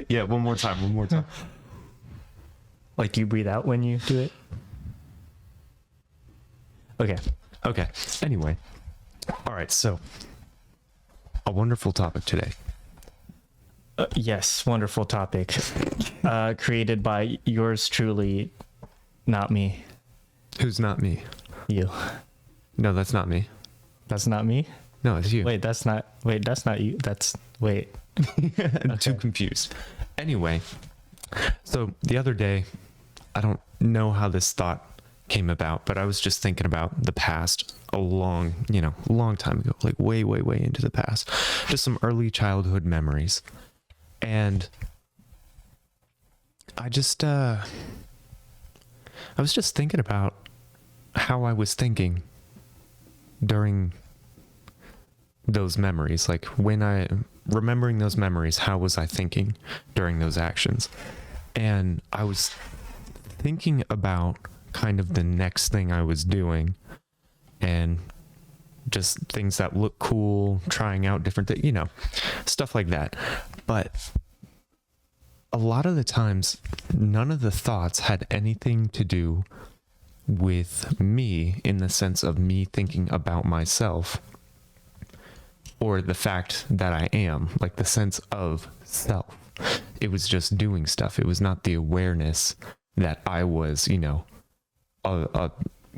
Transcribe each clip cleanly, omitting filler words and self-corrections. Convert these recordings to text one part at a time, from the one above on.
Yeah, one more time. Like you breathe out when you do it? Okay. Anyway. All right, so a wonderful topic today. Yes, wonderful topic. Created by yours truly, not me. Who's not me? You. No, that's not me. That's not me? No, it's you. Wait, that's not you. Wait. I'm too confused. Anyway, so the other day, I don't know how this thought came about, but I was just thinking about the past a long time ago, like way into the past, just some early childhood memories. And I was just thinking about how I was thinking during those memories, like remembering those memories, how was I thinking during those actions? And I was thinking about kind of the next thing I was doing and just things that look cool, trying out different things, stuff like that. But a lot of the times, none of the thoughts had anything to do with me in the sense of me thinking about myself or the fact that I am, like the sense of self. It was just doing stuff. It was not the awareness that I was, a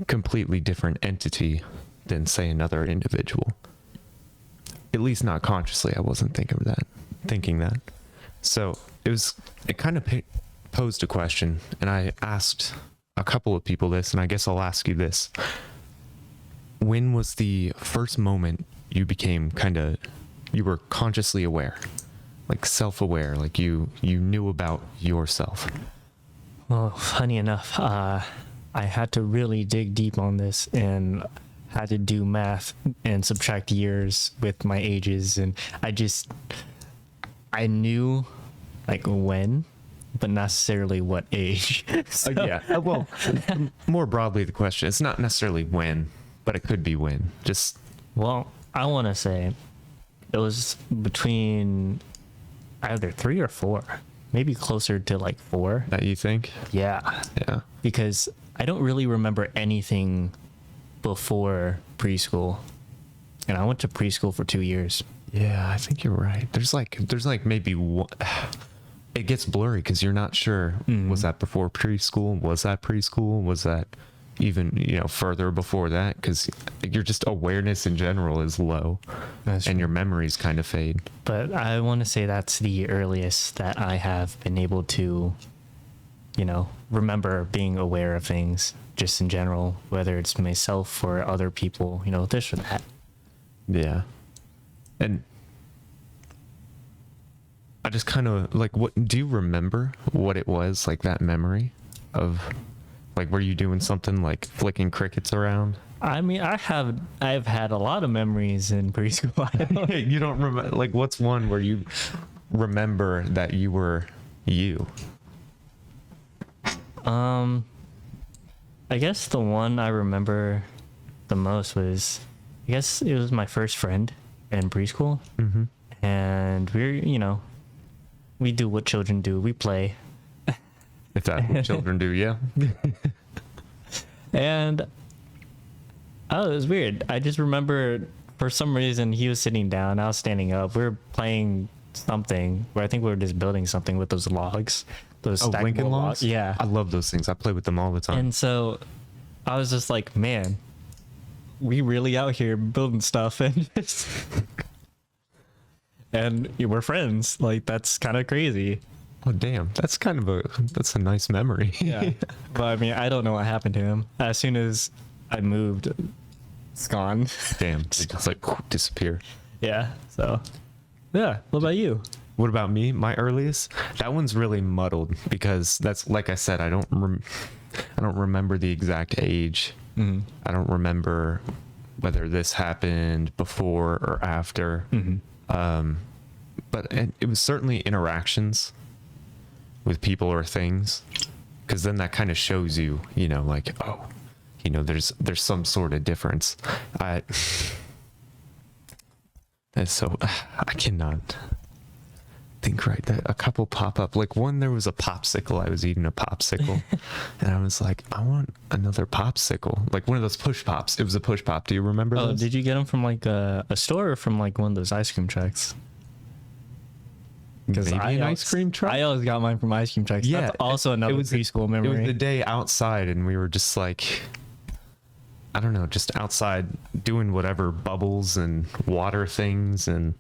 completely different entity than, say, another individual. At least not consciously. I wasn't thinking that. So it kind of posed a question, and I asked a couple of people this, and I guess I'll ask you this. When was the first moment you became you were consciously aware, like self-aware, like you knew about yourself? Well, funny enough, I had to really dig deep on this and had to do math and subtract years with my ages, and I knew like when, but not necessarily what age. So, yeah. Well, more broadly, the question, it's not necessarily when, but it could be when. Well, I want to say it was between either 3 or 4, maybe closer to like 4. That you think? Yeah. Yeah. Because I don't really remember anything before preschool. And I went to preschool for 2 years. Yeah, I think you're right. There's like maybe one. It gets blurry because you're not sure. Mm-hmm. Was that before preschool? Was that preschool? Was that even further before that? Because your just awareness in general is low. That's and true. Your memories kind of fade. But I want to say that's the earliest that I have been able to remember being aware of things just in general, whether it's myself or other people, this or that. Yeah. And I just kind of like, what do you remember what it was, like that memory of, like, were you doing something like flicking crickets around? I mean, I've had a lot of memories in preschool. You don't remember, like, what's one where you remember that you were you? I guess the one I remember the most was, I guess it was my first friend in preschool. Mm-hmm. And we do what children do. We play. If that's what children do, yeah. And it was weird. I just remember for some reason he was sitting down, I was standing up. We were playing something where I think we were just building something with those logs. Those Lincoln logs? Yeah. I love those things. I play with them all the time. And so I was just like, man, we really out here building stuff and and we're friends. Like, that's kind of crazy. Oh, damn. That's a nice memory. Yeah. But I mean, I don't know what happened to him. As soon as I moved, it's gone. Damn. It just like disappear. Yeah. So, yeah. What about you? What about me? My earliest? That one's really muddled because that's, like I said, I don't remember the exact age. Mm-hmm. I don't remember whether this happened before or after. Mm-hmm. But it was certainly interactions with people or things, because then that kind of shows you, like, oh, there's some sort of difference. think right that a couple pop up. Like one, there was a popsicle. I was eating a popsicle, and I was like, I want another popsicle. Like one of those push pops. It was a push pop. Do you remember Oh, those? did you get them from like a store or from like one of those ice cream trucks? Maybe an ice cream truck. I always got mine from ice cream trucks. Yeah, That's also another preschool memory. It was the day outside, and we were just like, I don't know, just outside doing whatever bubbles and water things, and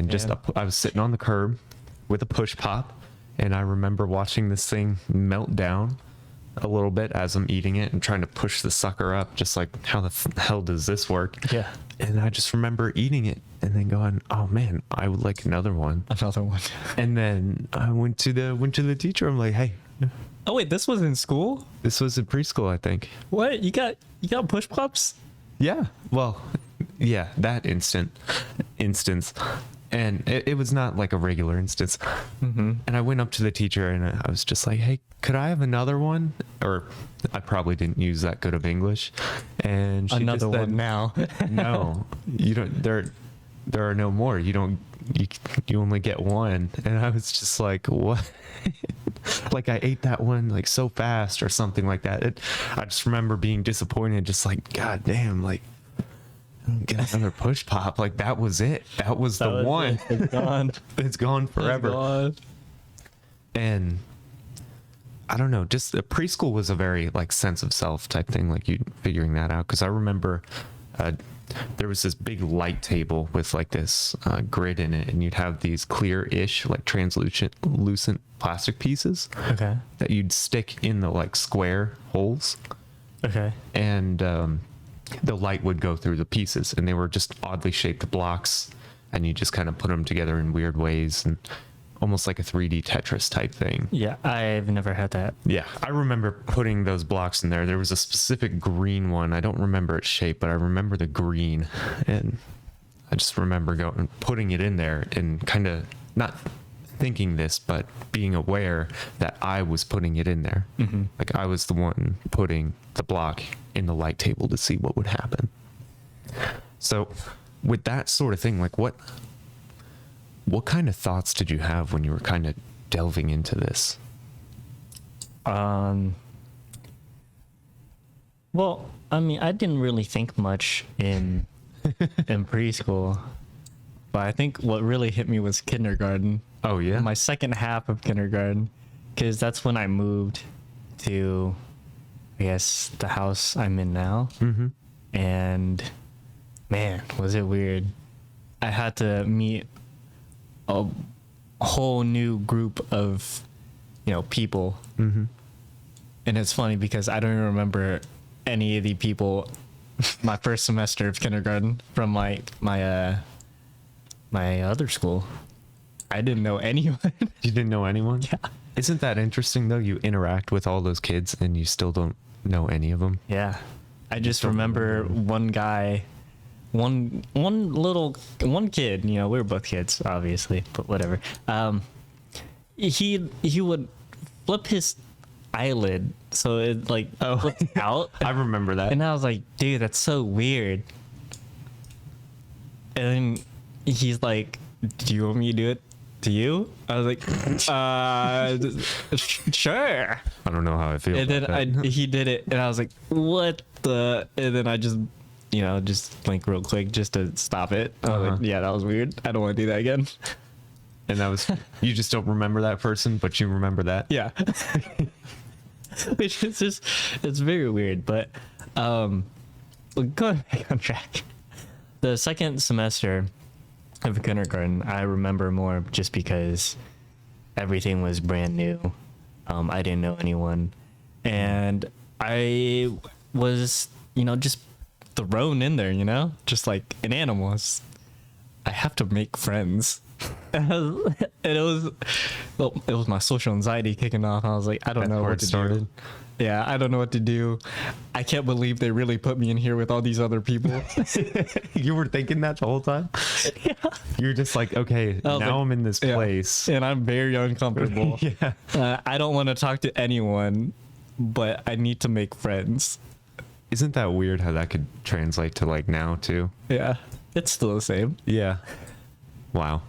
just Yeah. I was sitting on the curb with a push pop, and I remember watching this thing melt down a little bit as I'm eating it and trying to push the sucker up, just like, how the hell does this work? Yeah. And I just remember eating it and then going, oh man, I would like another one. Another one. And then I went to the teacher. I'm like, hey, Oh wait, this was in school? this was in preschool, I think. What? You got push pops? Yeah. Well, yeah, that instance. And it was not like a regular instance. Mm-hmm. And I went up to the teacher and I was just like, hey, could I have another one? Or I probably didn't use that good of English. And she Another just said, one now. no, you don't, there are no more. You only get one. And I was just like, what? Like I ate that one like so fast or something like that. I just remember being disappointed, just like, God damn, like, get another push pop. Like that was it. That was the one. It's gone. It's gone forever. It's gone. And I don't know, just preschool was a very like sense of self type thing, like you figuring that out. Because I remember there was this big light table with like this grid in it, and you'd have these clear-ish, like translucent plastic pieces Okay. that you'd stick in the like square holes, Okay. and the light would go through the pieces, and they were just oddly shaped blocks, and you just kind of put them together in weird ways, and almost like a 3D Tetris type thing. Yeah, I've never had that. Yeah, I remember putting those blocks in there. There was a specific green one. I don't remember its shape, but I remember the green, and I just remember going putting it in there and kind of not thinking this, but being aware that I was putting it in there. Mm-hmm. Like I was the one putting the block in the light table to see what would happen. So with that sort of thing, like what kind of thoughts did you have when you were kind of delving into this? Well, I mean, I didn't really think much in preschool, but I think what really hit me was kindergarten. Oh yeah. My second half of kindergarten, because that's when I moved to, I guess, the house I'm in now. Mm-hmm. And man, was it weird. I had to meet a whole new group of, people. Mm-hmm. And it's funny because I don't even remember any of the people my first semester of kindergarten from my other school. I didn't know anyone. You didn't know anyone? Yeah. Isn't that interesting though? You interact with all those kids and you still don't know any of them. Yeah. I just remember one guy, one kid, we were both kids, obviously, but whatever. He would flip his eyelid so it like flipped out. I remember that. And I was like, dude, that's so weird. And then he's like, do you want me to do it to you? I was like, sure. I don't know how I feel. And about then that. he did it, and I was like, what the? And then I just, just blink real quick just to stop it. I was like, yeah, that was weird. I don't want to do that again. And that was, you just don't remember that person, but you remember that? Yeah. Which is just, it's very weird, but going back on track. The second semester of kindergarten, I remember more just because everything was brand new. I didn't know anyone, and I was, just thrown in there, just like an animal. I have to make friends. And it was my social anxiety kicking off. I was like, I don't know what to do. Yeah, I don't know what to do. I can't believe they really put me in here with all these other people. You were thinking that the whole time? Yeah. You're just like, okay, now like, I'm in this place. And I'm very uncomfortable. Yeah. I don't want to talk to anyone, but I need to make friends. Isn't that weird how that could translate to like now too? Yeah, it's still the same. Yeah. Wow.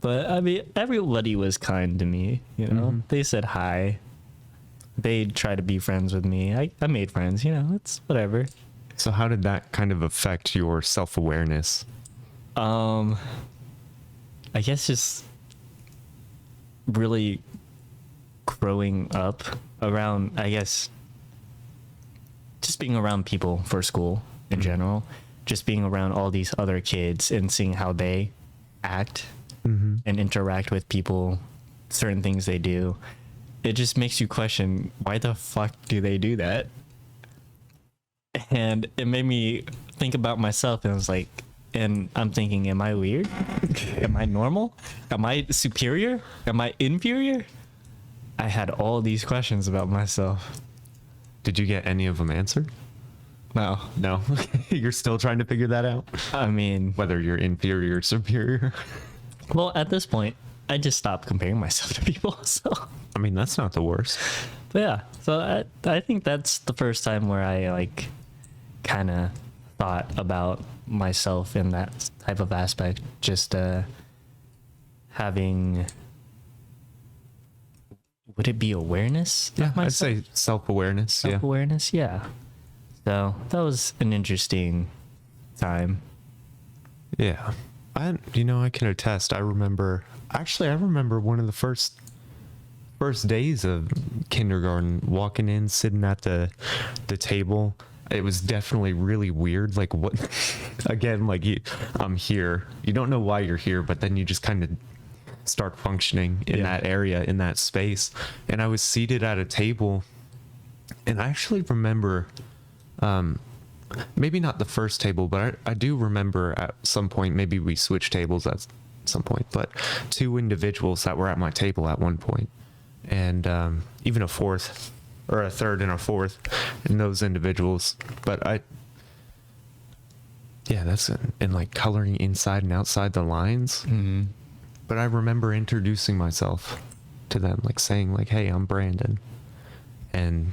But I mean, everybody was kind to me. You know, they said hi. They tried to be friends with me. I made friends. You know, it's whatever. So how did that kind of affect your self-awareness? I guess just really growing up around, I guess, just being around people for school in general, just being around all these other kids and seeing how they act and interact with people, certain things they do. It just makes you question, why the fuck do they do that? And it made me think about myself, and I was like, and I'm thinking, am I weird? Am I normal? Am I superior? Am I inferior? I had all these questions about myself. Did you get any of them answered? No. No. You're still trying to figure that out? I mean, Whether you're inferior or superior? well, at this point, I just stopped comparing myself to people. So, I mean, that's not the worst. but yeah. So I think that's the first time where I like kind of thought about myself in that type of aspect. Just having, would it be awareness? of Yeah, I'd myself? say self-awareness. Yeah. Self-awareness, yeah. So that was an interesting time. Yeah. I can attest. I remember one of the first days of kindergarten, walking in, sitting at the table. It was definitely really weird. Like, what, again, like, I'm here. You don't know why you're here, but then you just kind of start functioning in that area, in that space. And I was seated at a table, and I actually remember, maybe not the first table, but I do remember at some point, maybe we switched tables at some point, but two individuals that were at my table at one point, and even a fourth, or a third and a fourth in those individuals. But that's in like coloring inside and outside the lines. But I remember introducing myself to them, like saying like, hey, I'm Brandon. And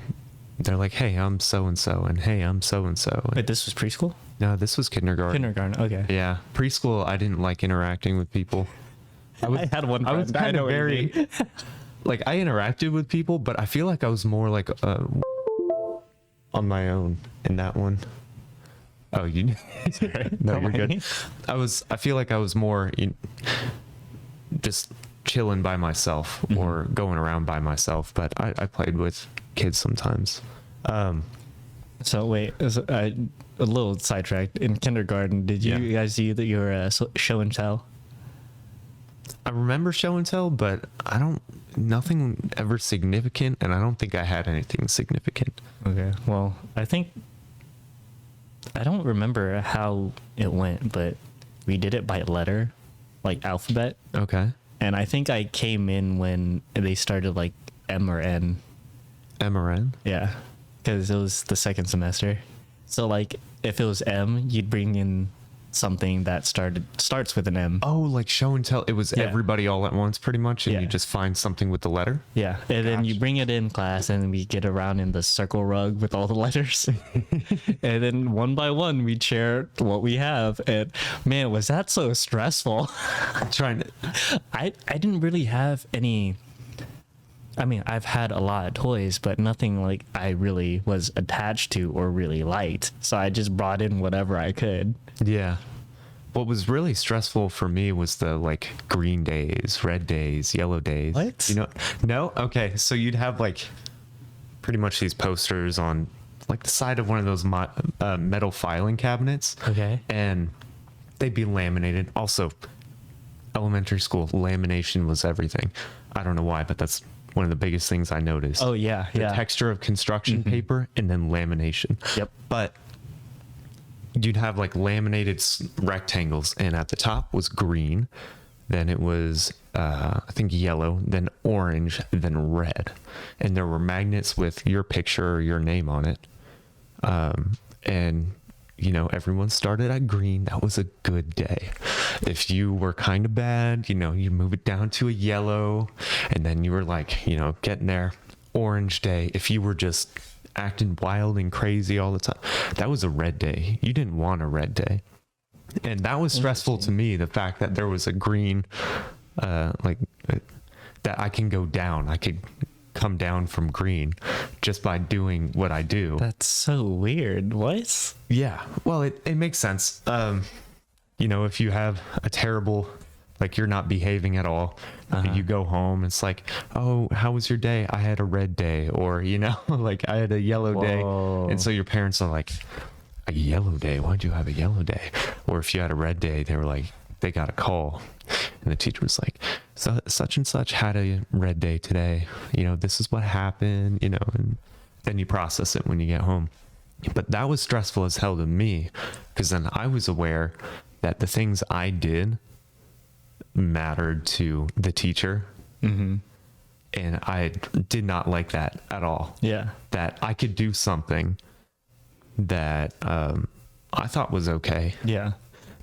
they're like, hey, I'm so-and-so, and hey, I'm so-and-so. Wait, this was preschool? No, this was kindergarten. Kindergarten, okay. Yeah. Preschool, I didn't like interacting with people. I had one I was friend. kind know of what you very, mean. like, I interacted with people, but I feel like I was more like on my own in that one. Oh, you? Sorry. No, Don't you're mind good. me. I feel like I was more just chilling by myself or going around by myself, but I played with kids sometimes. So wait, a little sidetracked. In kindergarten, did you guys do your show and tell? I remember show and tell, but nothing ever significant, and I don't think I had anything significant. Okay. Well, I don't remember how it went, but we did it by letter, like alphabet. Okay. And I think I came in when they started like M or N. M or N? Yeah. Because it was the second semester. So like if it was M, you'd bring in something that starts with an M. Oh, like show and tell. It was everybody all at once, pretty much, and you just find something with the letter. Yeah, and then you bring it in class, and we get around in the circle rug with all the letters, and then one by one we share what we have. And man, was that so stressful! I didn't really have any. I mean, I've had a lot of toys, but nothing like I really was attached to or really liked. So I just brought in whatever I could. Yeah. What was really stressful for me was the like green days, red days, yellow days. What? You know? No? Okay. So you'd have like pretty much these posters on like the side of one of those metal filing cabinets. Okay. And they'd be laminated. Also, elementary school, lamination was everything. I don't know why, but that's one of the biggest things I noticed. Oh, yeah. The texture of construction paper and then lamination. Yep. But you'd have like laminated rectangles, and at the top was green, then it was I think yellow, then orange, then red, and there were magnets with your picture or your name on it. And you know, everyone started at green. That was a good day. If you were kind of bad, you know, you move it down to a yellow, and then you were like, you know, getting there. Orange day. If you were just acting wild and crazy all the time, that was a red day. You didn't want a red day. And that was stressful to me, the fact that there was a green like that I can go down. I could come down from green just by doing what I do. That's so weird. What? Yeah. Well, it makes sense. You know, if you have a terrible, like you're not behaving at all, you go home, it's like, oh, how was your day? I had a red day, or, you know, like I had a yellow day. And so your parents are like, a yellow day? Why'd you have a yellow day? Or if you had a red day, they were like, they got a call. And the teacher was like, so such and such had a red day today. You know, this is what happened, you know, and then you process it when you get home. But that was stressful as hell to me, because then I was aware that the things I did mattered to the teacher. Mm-hmm. And I did not like that at all. Yeah. That I could do something that I thought was okay. Yeah.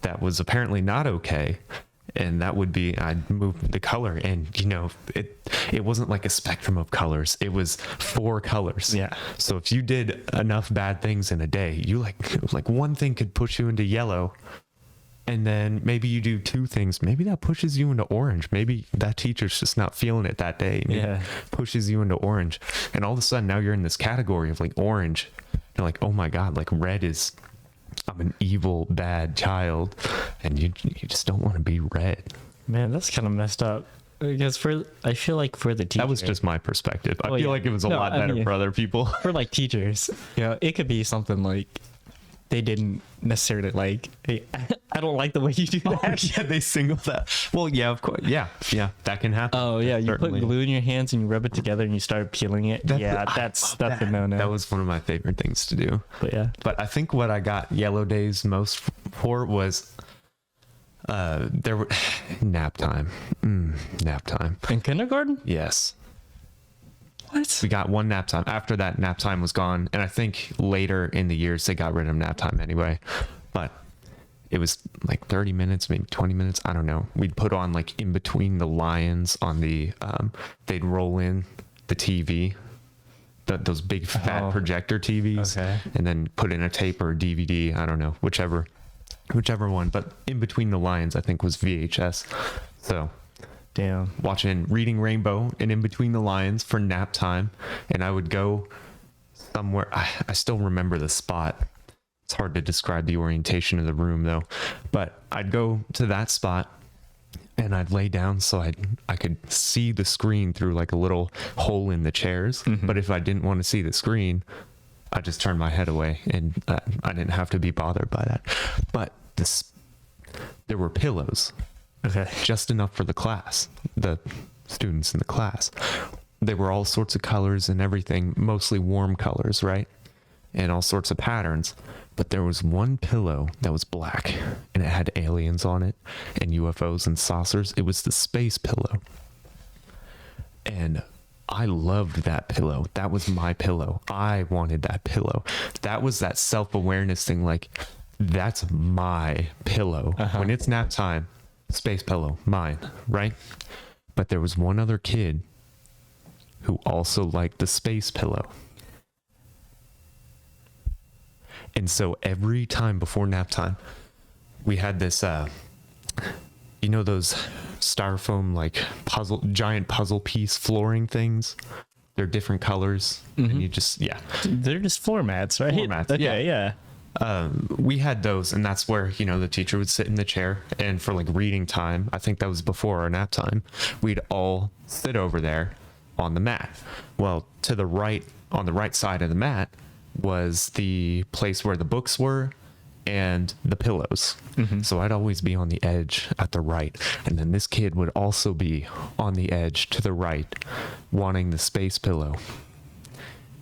That was apparently not okay. And that would be, I'd move the color, and you know, it wasn't like a spectrum of colors. It was 4 colors. Yeah. So if you did enough bad things in a day, you like one thing could push you into yellow, and then maybe you do 2 things. Maybe that pushes you into orange. Maybe that teacher's just not feeling it that day. Maybe pushes you into orange. And all of a sudden now you're in this category of like orange. You're like, oh my God, like red is, I'm an evil, bad child. And you just don't want to be red. Man, that's kind of messed up. Because I feel like for the teacher, That was just my perspective. I feel like it was a lot I better mean, for other people. for like teachers, you know, it could be something like they didn't necessarily like, hey, I don't like the way you do that. Oh, yeah, they single that. Well, yeah, of course. Yeah, that can happen. Oh yeah, you Certainly. put glue in your hands and you rub it together and you start peeling it. That's a no-no. That was one of my favorite things to do. But yeah. But I think what I got yellow days most for was there were nap time. Nap time. In kindergarten? Yes. What? We got one nap time. After that, nap time was gone. And I think later in the years, they got rid of nap time anyway. But it was like 30 minutes, maybe 20 minutes. I don't know. We'd put on like in between the lions on the, they'd roll in the TV, those big fat projector TVs, Okay. and then put in a tape or a DVD. I don't know, whichever one. But in between the lions, I think was VHS. So Damn. watching Reading Rainbow and In Between the Lions for nap time. And I would go somewhere. I still remember the spot. It's hard to describe the orientation of the room though, but I'd go to that spot and I'd lay down so I could see the screen through like a little hole in the chairs. But if I didn't want to see the screen, I just turned my head away, and I didn't have to be bothered by that. But there were pillows. Okay. Just enough for the class, the students in the class. They were all sorts of colors and everything, mostly warm colors, right? And all sorts of patterns. But there was one pillow that was black, and it had aliens on it and UFOs and saucers. It was the space pillow. And I loved that pillow. That was my pillow. I wanted that pillow. That was that self-awareness thing, like, that's my pillow. When it's nap time, space pillow, mine, right? But there was one other kid who also liked the space pillow. And so every time before nap time, we had this, you know, those styrofoam, like giant puzzle piece flooring things. They're different colors. And you just, They're just floor mats, right? Floor mats, Okay, yeah. we had those, and that's where, you know, the teacher would sit in the chair, and for like reading time, I think that was before our nap time, we'd all sit over there on the mat. Well, to the right, on the right side of the mat was the place where the books were and the pillows. So I'd always be on the edge at the right, and then this kid would also be on the edge to the right wanting the space pillow.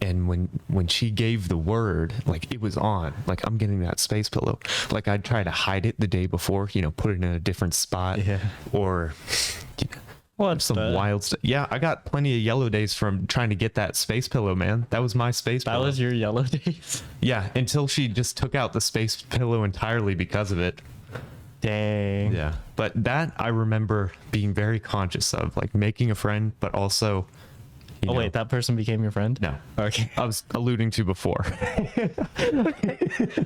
And when she gave the word, like, it was on, like, I'm getting that space pillow. Like, I'd try to hide it the day before, you know, put it in a different spot, or some wild stuff. Yeah, I got plenty of yellow days from trying to get that space pillow, man. That was my space pillow. That was your yellow days? Yeah, until she just took out the space pillow entirely because of it. Dang. Yeah, but that I remember being very conscious of, like, making a friend, but also You Oh know? wait, that person became your friend? No. Okay. I was alluding to before.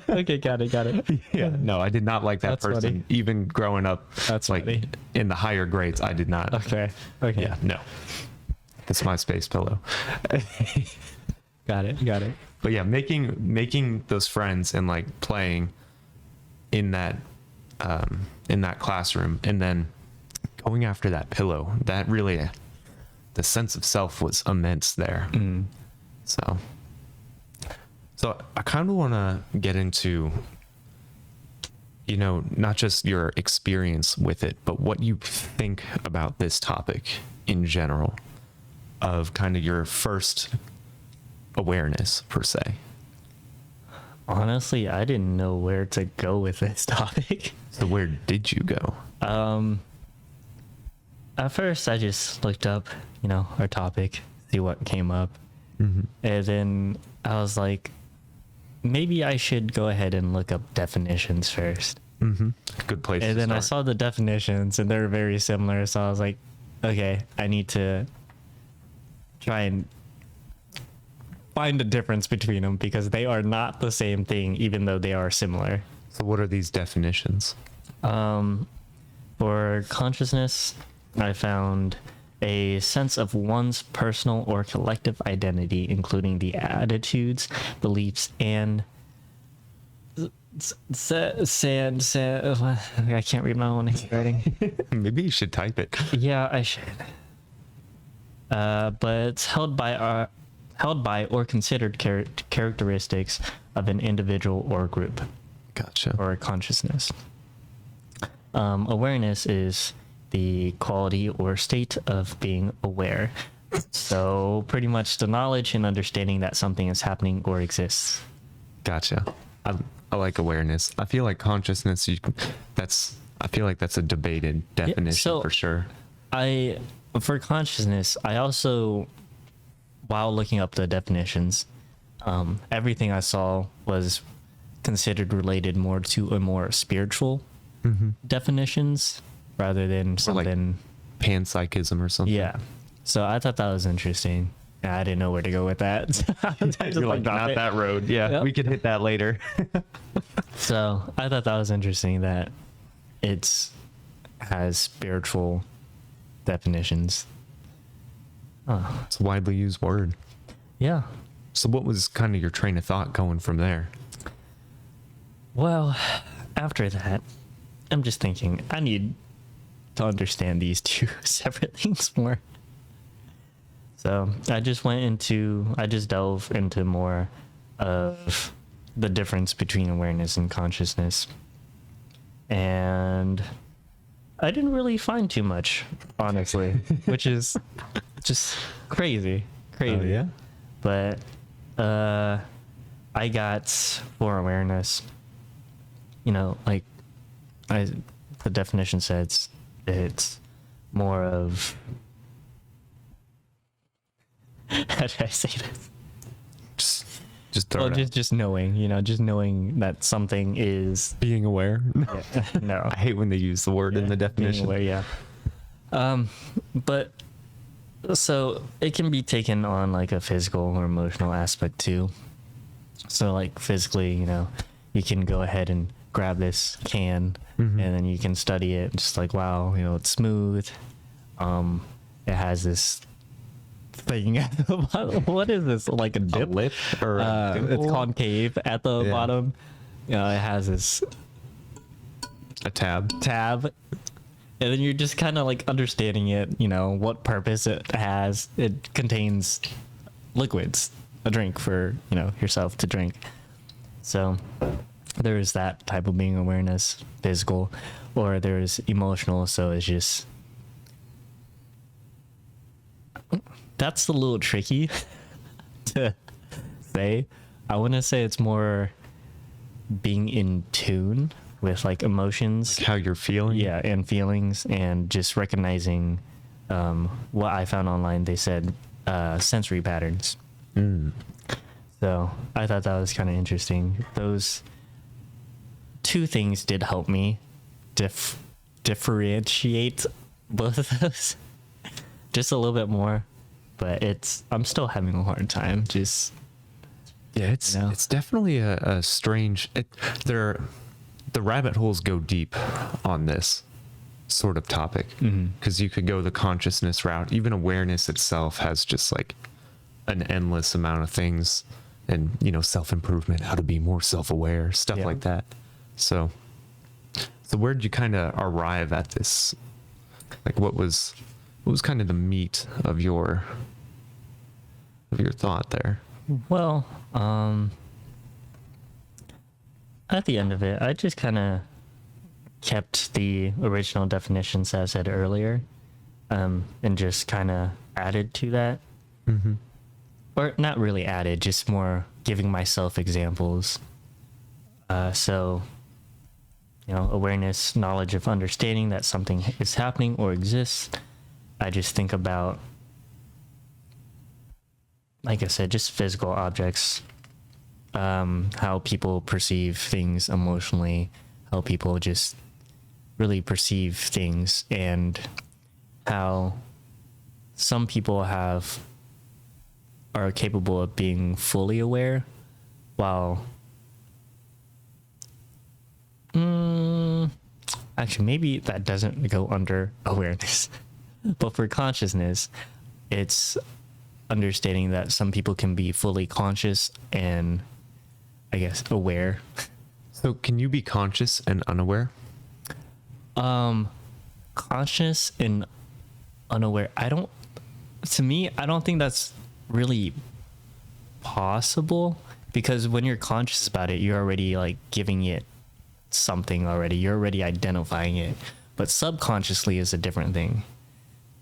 Okay, got it. Yeah, no, I did not like that That's person. funny. Even growing up, That's like funny. in the higher grades, I did not. Okay. Yeah, no. That's my space pillow. Got it. But yeah, making those friends and like playing in that classroom, and then going after that pillow, that really, the sense of self was immense there. So I kind of want to get into, you know, not just your experience with it, but what you think about this topic in general, of kind of your first awareness per se. Honestly, I didn't know where to go with this topic. So where did you go? At first, I just looked up, you know, our topic, see what came up. And then I was like, maybe I should go ahead and look up definitions first. Good place. And to then I start. saw the definitions and they're very similar. So I was like, okay, I need to try and find a difference between them because they are not the same thing, even though they are similar. So what are these definitions? For consciousness, I found a sense of one's personal or collective identity, including the attitudes, beliefs, and I can't read my own handwriting. Maybe you should type it. Yeah, I should. But it's held by or considered characteristics of an individual or group Gotcha. or consciousness. Awareness is the quality or state of being aware. So pretty much the knowledge and understanding that something is happening or exists. Gotcha. I like awareness. I feel like consciousness. I feel like that's a debated definition so- for sure. For consciousness, I also, while looking up the definitions, everything I saw was considered related more to a more spiritual definitions rather than Or like something. panpsychism or something. Yeah. So I thought that was interesting. I didn't know where to go with that. I just You're like, dropped not it. that road. Yeah, Yep. we could hit that later. So I thought that was interesting that it's has spiritual definitions. Oh, It's a widely used word. yeah. So what was kind of your train of thought going from there? Well, after that, I'm just thinking I need to understand these two separate things more. So I just delved into more of the difference between awareness and consciousness. And I didn't really find too much, honestly, which is just crazy. Oh, But I got for awareness, you know, like the definition says it's more of how should I say this? Just throw Well, it out. just knowing, you know, just knowing that something is Being aware. no. I hate when they use the word in the definition. Anyway, yeah. But so it can be taken on like a physical or emotional aspect too. So like physically, you know, you can go ahead and grab this can and then you can study it. Just like, wow, you know, it's smooth. It has this thing at the bottom. What is this? Like a dip? lip or a It's dimple? concave at the Yeah. bottom. You know, it has this A tab. tab, and then you're just kind of like understanding it, you know, what purpose it has. It contains liquids, a drink for, you know, yourself to drink. So there's that type of being awareness, physical, or there's emotional. So it's just, that's a little tricky to say. I want to say it's more being in tune with like emotions. How you're feeling. Yeah, and feelings, and just recognizing what I found online. They said sensory patterns. So I thought that was kind of interesting. Those two things did help me differentiate both of those just a little bit more. but I'm still having a hard time. Just Yeah, it's You know? it's definitely a strange. The rabbit holes go deep on this sort of topic because you could go the consciousness route. Even awareness itself has just like an endless amount of things, and self improvement, how to be more self aware, stuff Yeah. like that. So where did you kind of arrive at this? Like, what was kind of the meat of your thought there? well, at the end of it, I just kind of kept the original definitions as I said earlier, and just kind of added to that. Or not really added, just more giving myself examples. So, awareness, knowledge of understanding that something is happening or exists. I just think about, like I said, just physical objects, how people perceive things emotionally, how people just really perceive things, and how some people are capable of being fully aware, while actually maybe that doesn't go under awareness. But for consciousness, it's understanding that some people can be fully conscious and, I guess, aware. So can you be conscious and unaware? Conscious and unaware. I don't think that's really possible, because when you're conscious about it, you're already like giving it something already. You're already identifying it. But subconsciously is a different thing.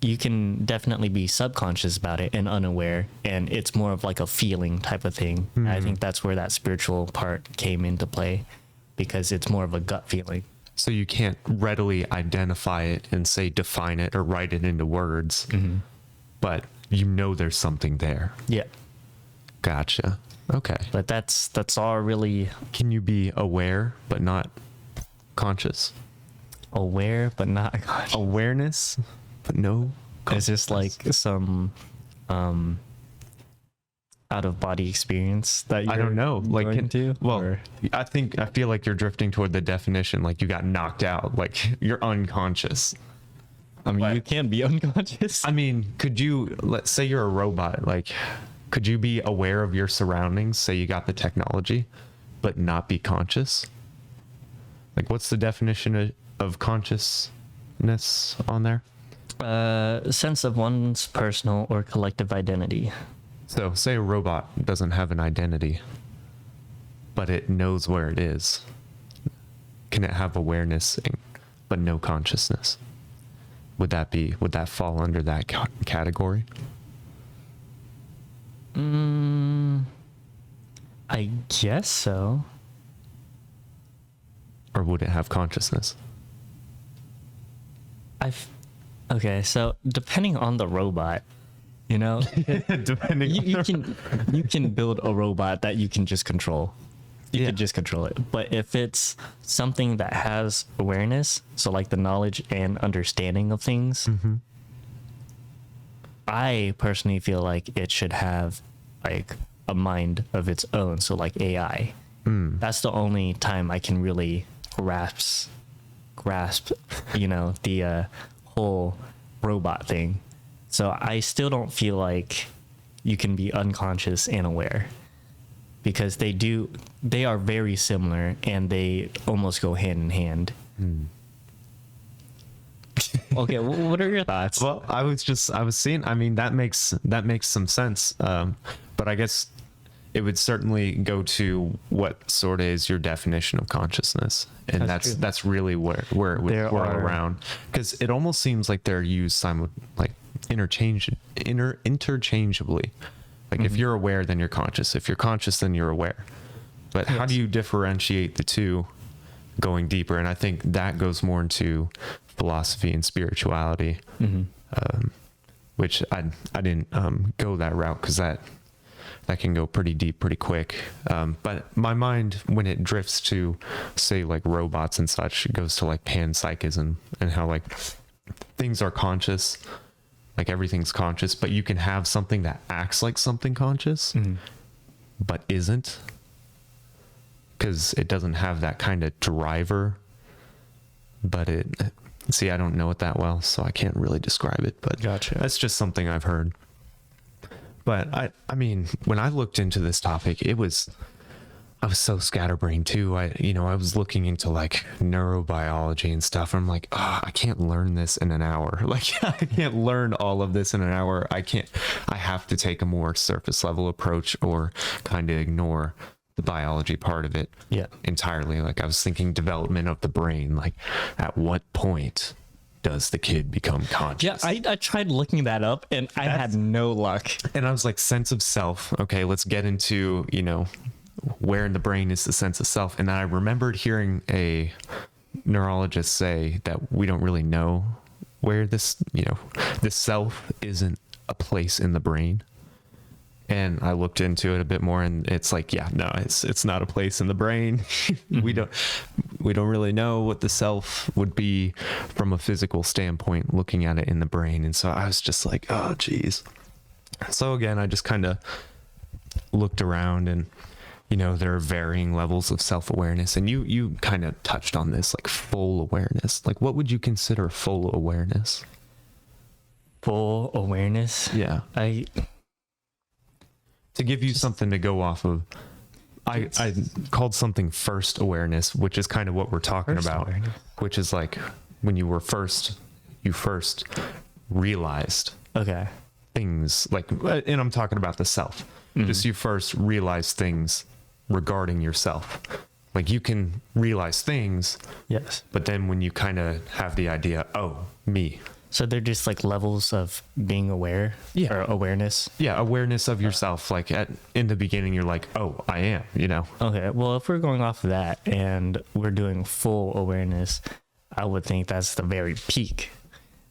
You can definitely be subconscious about it and unaware, and it's more of like a feeling type of thing. I think that's where that spiritual part came into play, because it's more of a gut feeling. So you can't readily identify it and say define it or write it into words, but there's something there. Yeah. Gotcha. Okay. But that's all really Can you be aware but not conscious? aware, but not conscious. Awareness but no Is this like some out of body experience that you're I don't know. Like, going to? well, Or- I feel like you're drifting toward the definition. Like, you got knocked out. Like, you're unconscious. I mean, But- you can be unconscious. I mean, could you, let's say you're a robot. Like, could you be aware of your surroundings? Say you got the technology, but not be conscious? Like, what's the definition of consciousness on there? Sense of one's personal or collective identity. So, say a robot doesn't have an identity, but it knows where it is. Can it have awareness but no consciousness? Would that fall under that category? I guess so. Or would it have consciousness? Okay, so depending on the robot, Depending you can build a robot that you can just control. You can just control it. But if it's something that has awareness, so like the knowledge and understanding of things, I personally feel like it should have like a mind of its own. So like AI. That's the only time I can really grasp, the whole robot thing. So I still don't feel like you can be unconscious and aware, because they are very similar and they almost go hand in hand. Okay, what are your thoughts? Well, I was seeing, I mean, that makes some sense. But I guess it would certainly go to what sort of is your definition of consciousness. And That's true. that's really where it would There whirl are- around. Because it almost seems like they're used interchangeably. Like, if you're aware, then you're conscious. If you're conscious, then you're aware. But how do you differentiate the two going deeper? And I think that goes more into philosophy and spirituality, which I didn't go that route, because that can go pretty deep pretty quick. But my mind, when it drifts to, say, like robots and such, it goes to like panpsychism and how like things are conscious, like everything's conscious, but you can have something that acts like something conscious, but isn't, because it doesn't have that kind of driver. But I don't know it that well, so I can't really describe it, but Gotcha. that's just something I've heard. But I mean, when I looked into this topic, I was so scatterbrained too. I was looking into like neurobiology and stuff. And I'm like, I can't learn this in an hour. Like, I can't learn all of this in an hour. I have to take a more surface level approach or kind of ignore the biology part of it entirely. Like, I was thinking development of the brain. Like, at what point does the kid become conscious? Yeah, I tried looking that up and I had no luck. And I was like, sense of self. Okay, let's get into, where in the brain is the sense of self. And then I remembered hearing a neurologist say that we don't really know where this self isn't a place in the brain. And I looked into it a bit more, and it's like, it's not a place in the brain. We don't really know what the self would be from a physical standpoint, looking at it in the brain. And so I was just like, oh geez. So again, I just kind of looked around, and there are varying levels of self-awareness, and you kind of touched on this, like full awareness. Like, what would you consider full awareness? Full awareness? Yeah. To give you something to go off of, I called something first awareness, which is kind of what we're talking about, which is like when you first realized things, like, and I'm talking about the self. Just you first realize things regarding yourself. Like, you can realize things, yes, but then when you kind of have the idea, oh, me. So they're just like levels of being aware, or awareness. Yeah, awareness of yourself. Like, in the beginning, you're like, oh, I am, Okay, well, if we're going off of that and we're doing full awareness, I would think that's the very peak.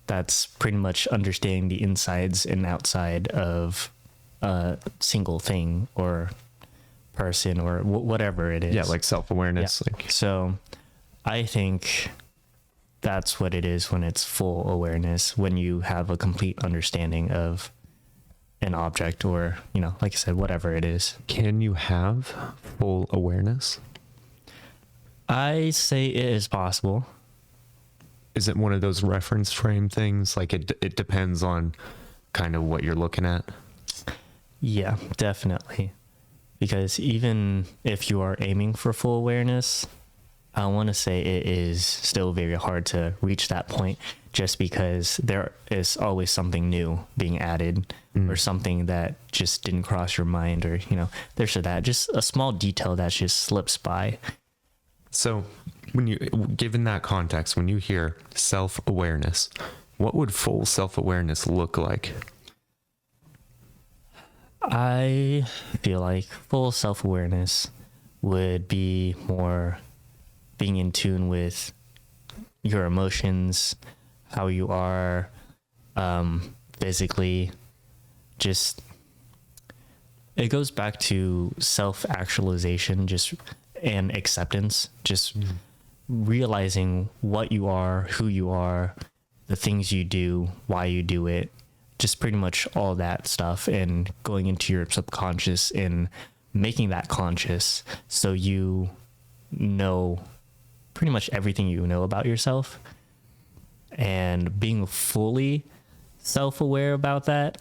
That's pretty much understanding the insides and outside of a single thing or person or whatever it is. Yeah, like self-awareness. Yeah. Like, so I think that's what it is when it's full awareness, when you have a complete understanding of an object or, like I said, whatever it is. Can you have full awareness? I say it is possible. Is it one of those reference frame things? Like, it depends on kind of what you're looking at? Yeah, definitely. Because even if you are aiming for full awareness, I want to say it is still very hard to reach that point, just because there is always something new being added or something that just didn't cross your mind, or, there's that, just a small detail that just slips by. So given that context, when you hear self-awareness, what would full self-awareness look like? I feel like full self-awareness would be more being in tune with your emotions, how you are physically. Just, it goes back to self-actualization, and acceptance, just realizing what you are, who you are, the things you do, why you do it, just pretty much all that stuff, and going into your subconscious and making that conscious, so you know pretty much everything you know about yourself. And being fully self-aware about that,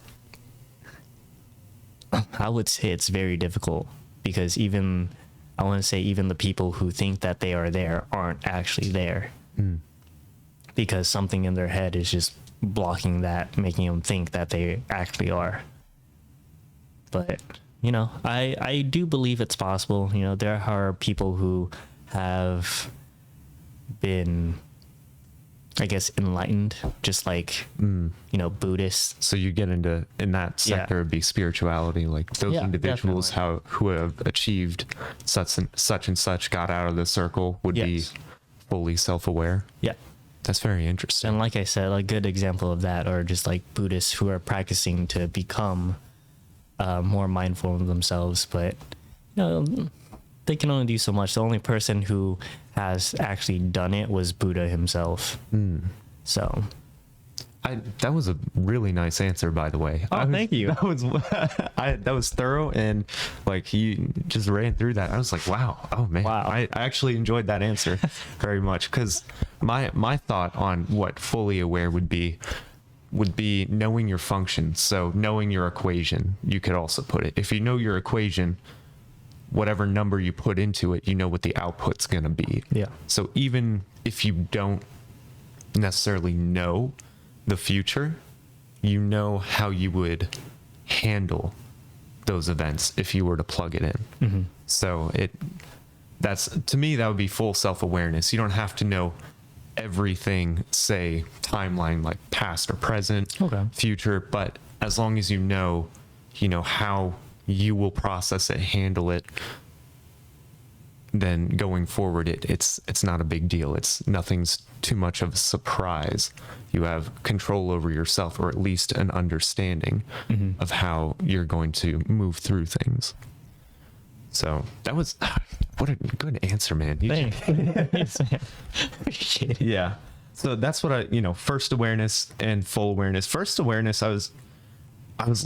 I would say it's very difficult, because even the people who think that they are there aren't actually there, because something in their head is just blocking that, making them think that they actually are. But I do believe it's possible. There are people who have been, I guess, enlightened, just like Buddhists. So you get in that sector, would be spirituality, like those individuals who have achieved such and such, got out of the circle, would be fully self-aware. Yeah. That's very interesting. And like I said, a good example of that are just like Buddhists who are practicing to become more mindful of themselves, but they can only do so much. The only person who has actually done it was Buddha himself. So that was a really nice answer, by the way. Oh, thank you. That was that was thorough, and like he just ran through that. I was like, wow, oh man, Wow. I actually enjoyed that answer very much, because my thought on what fully aware would be knowing your function. So knowing your equation, you could also put it. If you know your equation, whatever number you put into it, you know what the output's going to be. Yeah. So even if you don't necessarily know the future, you know how you would handle those events if you were to plug it in. Mm-hmm. So that's, to me, that would be full self-awareness. You don't have to know everything, say timeline, like past or present, Okay. future, but as long as you know how you will process it, handle it, then going forward, it's not a big deal. Nothing's too much of a surprise. You have control over yourself, or at least an understanding of how you're going to move through things. So that was what a good answer, man. Thanks. Appreciate it. Yeah. So that's what first awareness and full awareness. First awareness, I was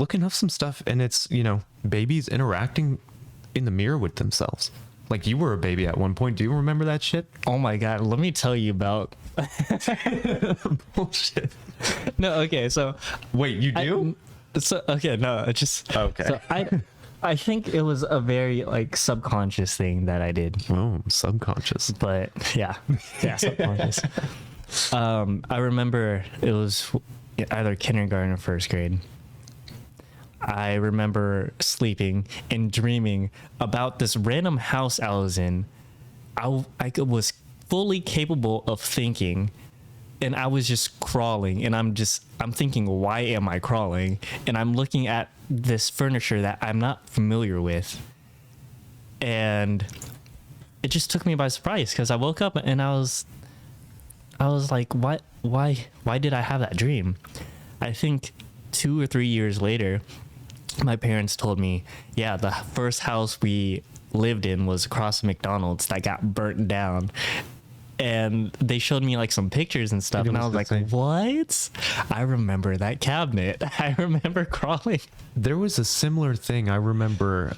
looking up some stuff, and it's, babies interacting in the mirror with themselves. Like, you were a baby at one point. Do you remember that shit? Oh my God. Let me tell you about. Bullshit. No. Okay. So. Wait, you do? Okay. No. It just. Okay. So I think it was a very like subconscious thing that I did. Oh, subconscious. But yeah, subconscious. I remember it was either kindergarten or first grade. I remember sleeping and dreaming about this random house I was in. I was fully capable of thinking, and I was just crawling, and I'm thinking, why am I crawling? And I'm looking at this furniture that I'm not familiar with, and it just took me by surprise, because I woke up and I was like, why did I have that dream? I think 2 or 3 years later, my parents told me, yeah, the first house we lived in was across from McDonald's that got burnt down. And they showed me like some pictures and stuff, and I was like, what? I remember that cabinet. I remember crawling. There was a similar thing. I remember,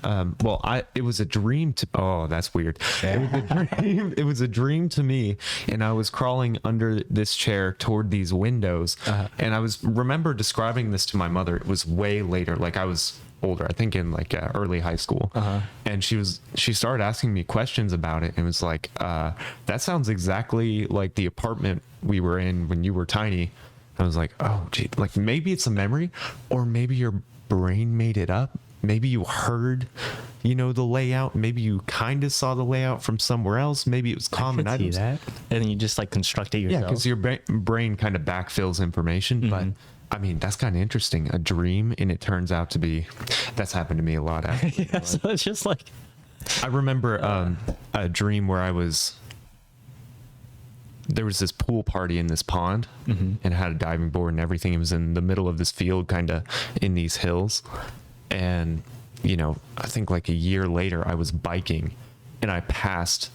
it was a dream to, oh, that's weird. It was a dream to me, and I was crawling under this chair toward these windows, and I remember describing this to my mother. It was way later, like I was older, I think in like early high school, and she started asking me questions about it, and was like, that sounds exactly like the apartment we were in when you were tiny. I was like, oh gee, like maybe it's a memory, or maybe your brain made it up. Maybe you heard the layout, maybe you kind of saw the layout from somewhere else, maybe it was common. I could see that, and then you just like construct it yourself. Yeah, because your brain kind of backfills information. But I mean, that's kind of interesting. A dream, and it turns out to be, that's happened to me a lot. Actually. Yeah, so it's just like, I remember a dream where there was this pool party in this pond, and it had a diving board and everything. It was in the middle of this field, kind of in these hills. And, I think like a year later, I was biking, and I passed,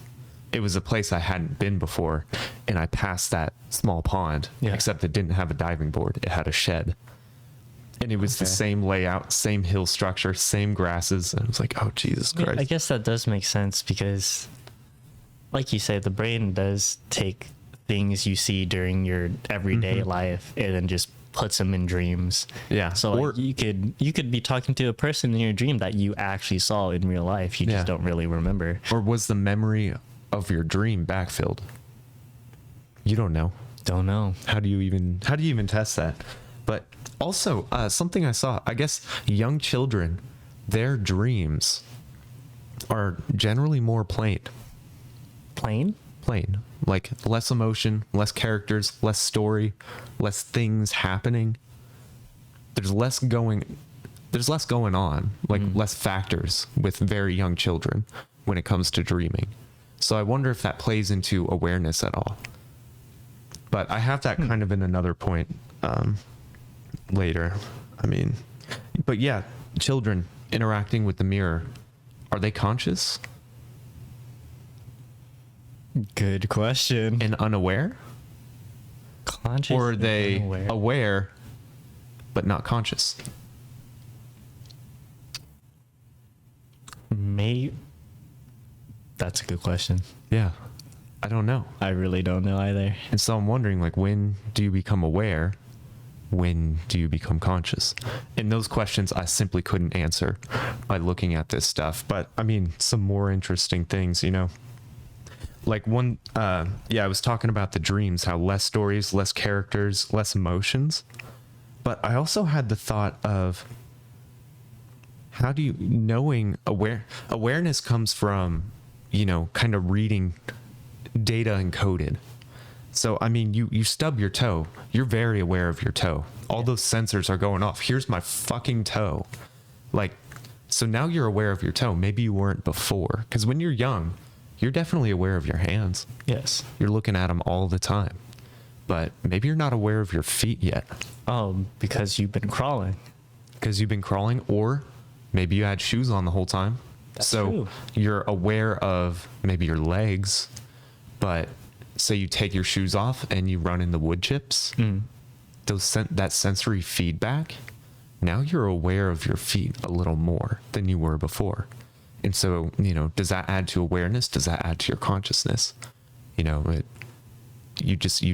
it was a place I hadn't been before, and I passed that small pond, except it didn't have a diving board. It had a shed. And it was the same layout, same hill structure, same grasses. And I was like, oh, Jesus Christ. I guess that does make sense, because like you say, the brain does take things you see during your everyday life and then just puts them in dreams. Yeah. So like, you could be talking to a person in your dream that you actually saw in real life. You just don't really remember. Or was the memory of your dream backfilled? You don't know. Don't know. How do you even test that? But also, something I saw, I guess young children, their dreams are generally more plain. Plain? Plain. Like less emotion, less characters, less story, less things happening. There's less going on, like less factors with very young children when it comes to dreaming. So I wonder if that plays into awareness at all. But I have that kind of in another point later. I mean, but yeah, children interacting with the mirror, are they conscious Good question. and unaware? Conscious or are and they unaware. aware but not conscious? That's a good question. Yeah, I don't know. I really don't know either. And so I'm wondering, like, when do you become aware? When do you become conscious? And those questions I simply couldn't answer by looking at this stuff. But I mean, some more interesting things, like one, I was talking about the dreams, how less stories, less characters, less emotions. But I also had the thought of, how do you, awareness comes from, kind of reading data encoded. So, I mean, you stub your toe. You're very aware of your toe. All those sensors are going off. Here's my fucking toe. Like, so now you're aware of your toe. Maybe you weren't before. Because when you're young, you're definitely aware of your hands. Yes. You're looking at them all the time. But maybe you're not aware of your feet yet. Oh, because you've been crawling. Because you've been crawling, or maybe you had shoes on the whole time. That's so true. You're aware of maybe your legs, but say you take your shoes off and you run in the wood chips, that sensory feedback, now you're aware of your feet a little more than you were before. And so, does that add to awareness? Does that add to your consciousness? You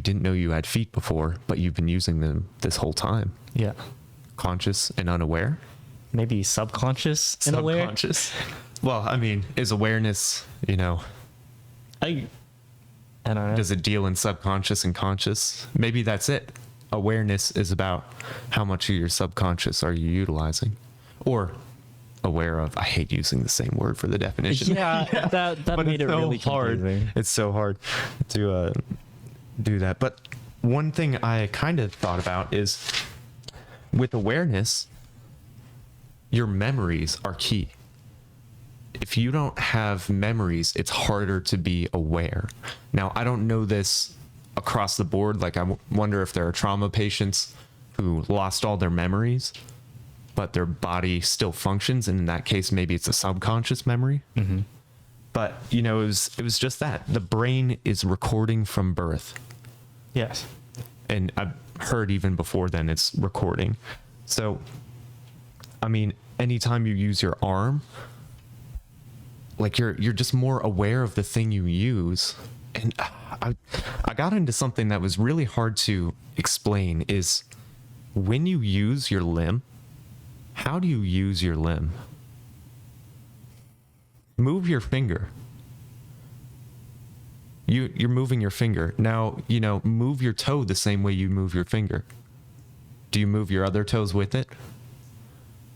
didn't know you had feet before, but you've been using them this whole time. Yeah. Conscious and unaware? Maybe subconscious and aware. Subconscious. Well, I mean, is awareness, I don't know. does it deal in subconscious and conscious? Maybe that's it. Awareness is about how much of your subconscious are you utilizing, or aware of. I hate using the same word for the definition. Yeah, that But made it it's so really hard. confusing. It's so hard to do that. But one thing I kind of thought about is, with awareness, your memories are key. If you don't have memories, it's harder to be aware. Now, I don't know this across the board. Like, I wonder if there are trauma patients who lost all their memories, but their body still functions. And in that case, maybe it's a subconscious memory. Mm-hmm. But, it was just that. The brain is recording from birth. Yes. And I've heard even before then it's recording. So, I mean, anytime you use your arm, like you're just more aware of the thing you use. And I got into something that was really hard to explain, is when you use your limb, how do you use your limb? Move your finger. You're moving your finger. Now, move your toe the same way you move your finger. Do you move your other toes with it?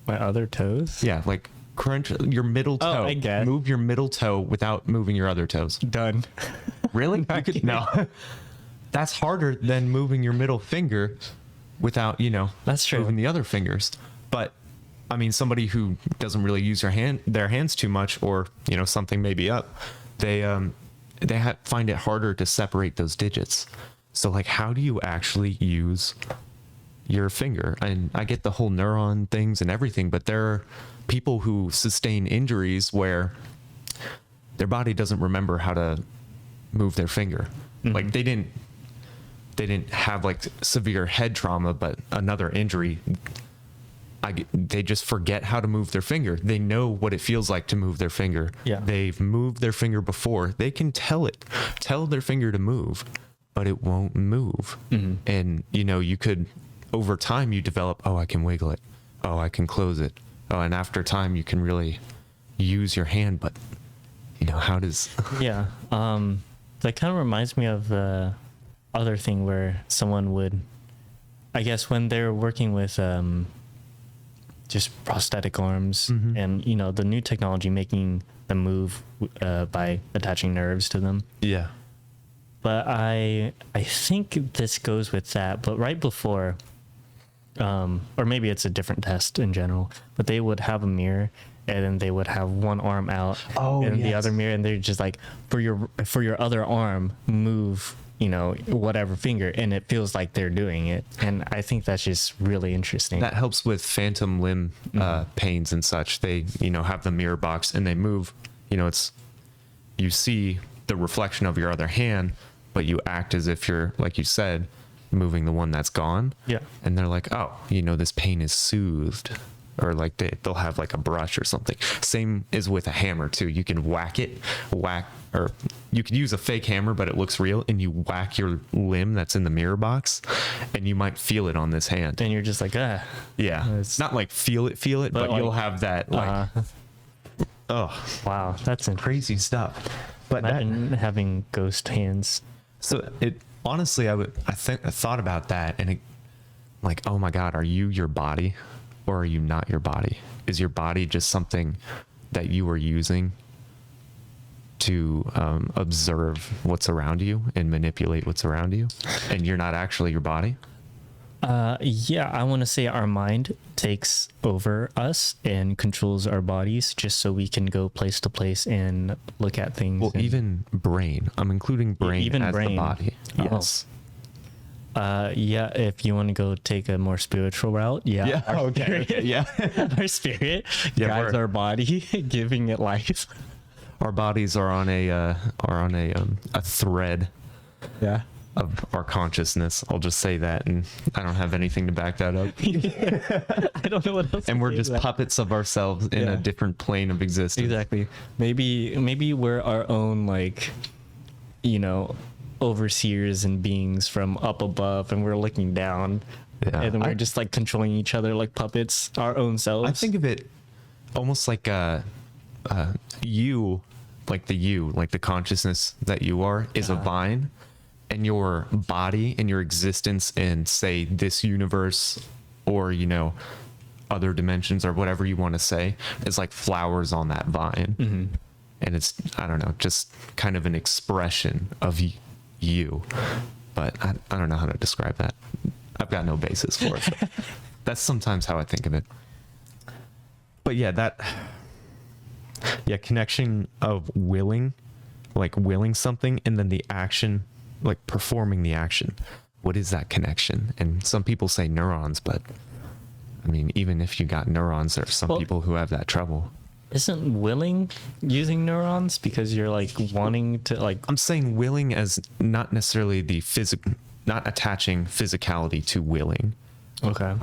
My other toes? Yeah, like crunch your middle toe. I guess. Move your middle toe without moving your other toes. Done. Really? You could, no. That's harder than moving your middle finger without, That's true. moving the other fingers. But I mean, somebody who doesn't really use their hands too much, or something may be up, they find it harder to separate those digits. So, like, how do you actually use your finger? And I get the whole neuron things and everything, but there are people who sustain injuries where their body doesn't remember how to move their finger. Mm-hmm. Like, they didn't have like severe head trauma, but another injury, they just forget how to move their finger. They know what it feels like to move their finger. Yeah. They've moved their finger before. They can tell their finger to move, but it won't move. Mm-hmm. And you could, over time, you develop, I can wiggle it. Oh, I can close it. Oh, and after time, you can really use your hand, but how does... Yeah. That kind of reminds me of the other thing where someone would, I guess, when they're working with just prosthetic arms, mm-hmm. and the new technology making them move by attaching nerves to them. Yeah. But I think this goes with that. But right before, or maybe it's a different test in general, but they would have a mirror, and then they would have one arm out, and the other mirror, and they're just like, for your other arm, move whatever finger, and it feels like they're doing it. And I think that's just really interesting. That helps with phantom limb pains and such. They have the mirror box and they move. You see the reflection of your other hand, but you act as if you're, like you said, moving the one that's gone. Yeah. And they're like, oh, you know, this pain is soothed. Or like they'll have like a brush or something. Same is with a hammer too. You can whack, or you could use a fake hammer, but it looks real, and you whack your limb that's in the mirror box, and you might feel it on this hand. And you're just like, Yeah, it's not like feel it, but like, you'll have that like, oh, wow, that's crazy stuff. But imagine having ghost hands. So it honestly, I thought about that, and it, like, oh my God, are you your body, or are you not your body? Is your body just something that you are using to observe what's around you and manipulate what's around you, and you're not actually your body? Yeah, I want to say our mind takes over us and controls our bodies just so we can go place to place and look at things. Well, even brain. I'm including brain even as brain. the body. Yes. Yeah, if you want to go take a more spiritual route, yeah. Okay. Yeah. Our spirit Yeah, guides our body, giving it life. Our bodies are on a thread. Yeah. Of our consciousness. I'll just say that, and I don't have anything to back that up. I don't know what else. And to we're say just to that. puppets of ourselves in a different plane of existence. Exactly. Maybe we're our own, like, you know, overseers and beings from up above, and we're looking down, and then we're just like controlling each other like puppets, our own selves. I think of it almost like you, like the consciousness that you are is a vine, and your body and your existence in, say, this universe, or, you know, other dimensions, or whatever you want to say, is like flowers on that vine. Mm-hmm. And it's, I don't know, just kind of an expression of you. But I don't know how to describe that. I've got no basis for it. That's sometimes how I think of it. But yeah, connection of willing something, and then the action, like performing the action. What is that connection? And some people say neurons, but I mean, even if you got neurons, there are some people who have that trouble. Isn't willing using neurons because you're like wanting to, like, I'm saying willing as not necessarily the not attaching physicality to willing. okay.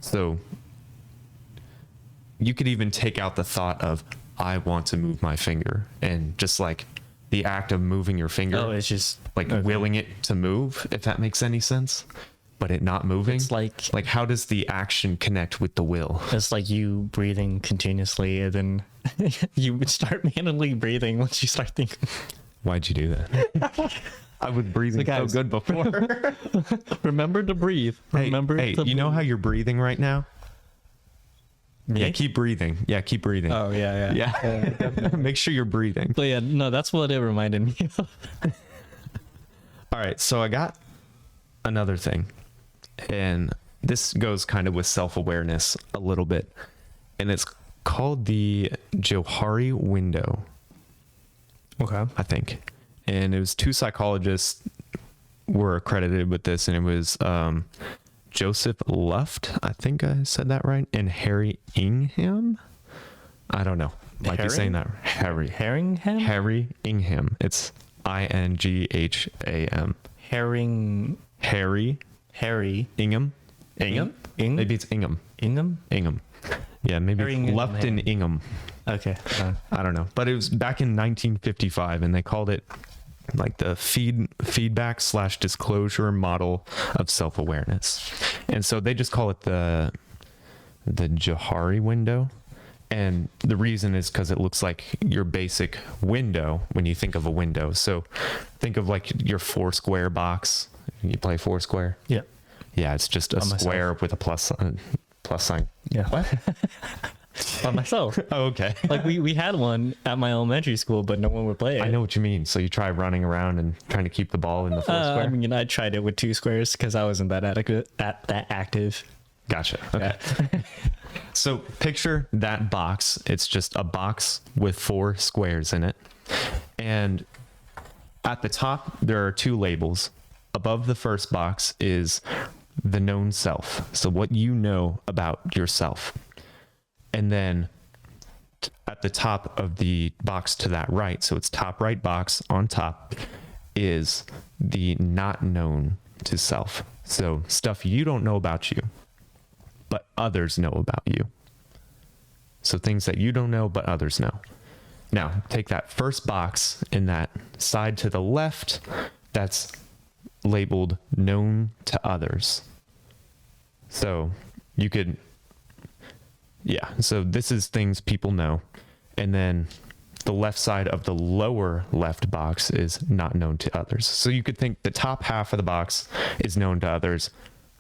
So you could even take out the thought of, I want to move my finger, and just like the act of moving your finger. Oh, it's just like willing it to move, if that makes any sense, but it not moving. It's like how does the action connect with the will? It's like you breathing continuously, and then you would start manually breathing once you start thinking. Why'd you do that? I was breathing so good before. Remember to breathe. Remember hey, to you know breathe. how you're breathing right now? Me? Yeah, keep breathing. Yeah, keep breathing. Oh yeah. Make sure you're breathing. But yeah, no, that's what it reminded me of. All right, so I got another thing, and this goes kind of with self-awareness a little bit, and it's called the Johari window. Okay. I think. And it was 2 psychologists were accredited with this, and it was Joseph Luft, I think I said that right, and Harry Ingham. I don't know. Might be saying that. Herringham? Harry Ingham. It's Ingham. Harry Ingham. Maybe it's Ingham. Ingham. Yeah, maybe Herringham. Luft and Ingham. Okay. I don't know, but it was back in 1955, and they called it like the feedback / disclosure model of self-awareness. And so they just call it the Johari window. And the reason is because it looks like your basic window when you think of a window. So think of like your Foursquare box. You play Foursquare? Yeah. Yeah, it's just a square with a plus sign. Yeah. What? By myself. Oh, okay. Like we had one at my elementary school, but no one would play it. I know what you mean. So you try running around and trying to keep the ball in the Foursquare? I mean, I tried it with 2 squares because I wasn't that active. Gotcha. Okay. Yeah. So picture that box. It's just a box with 4 squares in it. And at the top, there are 2 labels. Above the first box is the known self. So what you know about yourself. And then at the top of the box to that right, so it's top right box on top, is the not known to self. So stuff you don't know about you, but others know about you. So things that you don't know, but others know. Now, take that first box in that side to the left that's labeled known to others. So you could, yeah, so this is things people know. And then the left side of the lower left box is not known to others. So you could think the top half of the box is known to others.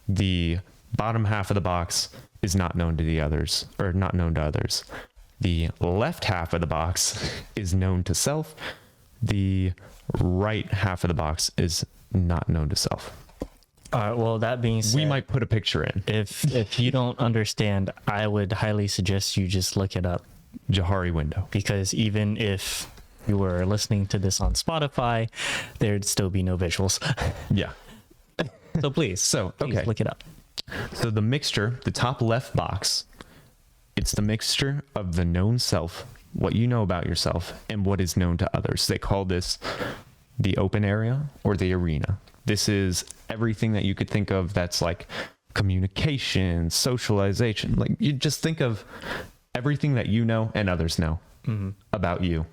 The bottom half of the box is not known to the others, or not known to others. The left half of the box is known to self. The right half of the box is not known to self. All right. Well, that being said, We might put a picture in. if you don't understand, I would highly suggest you just look it up, Johari window. because even if you were listening to this on Spotify, there'd still be no visuals. Yeah. So please, Okay. look it up. So the mixture, the top left box, it's the mixture of the known self, what you know about yourself, and what is known to others. They call this the open area or the arena. This is everything that you could think of that's like communication, socialization. Like you just think of everything that you know and others know about you.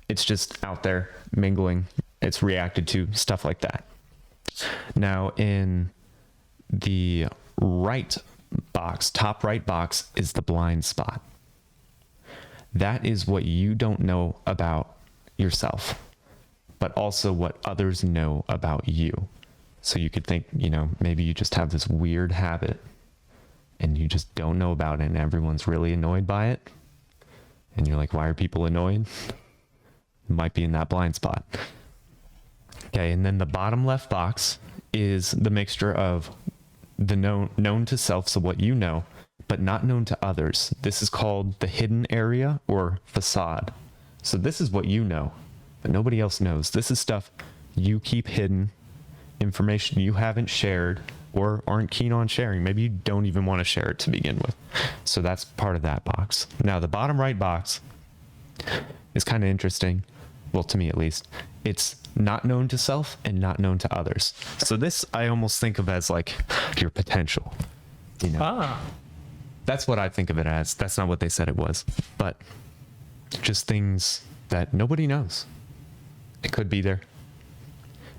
It's just out there mingling. It's reacted to, stuff like that. Now in the right box, top right box, is the blind spot. That is what you don't know about yourself, but also what others know about you. So you could think, maybe you just have this weird habit and you just don't know about it and everyone's really annoyed by it. And you're like, why are people annoyed? It might be in that blind spot. Okay, and then the bottom left box is the mixture of the known to self, so what you know, but not known to others. This is called the hidden area or facade. So this is what you know, but nobody else knows. This is stuff you keep hidden, information you haven't shared or aren't keen on sharing. Maybe you don't even want to share it to begin with. So that's part of that box. Now, the bottom right box is kind of interesting. Well, to me at least. It's not known to self and not known to others. So this I almost think of as like your potential. That's what I think of it as. That's not what they said it was, but just things that nobody knows. It could be there,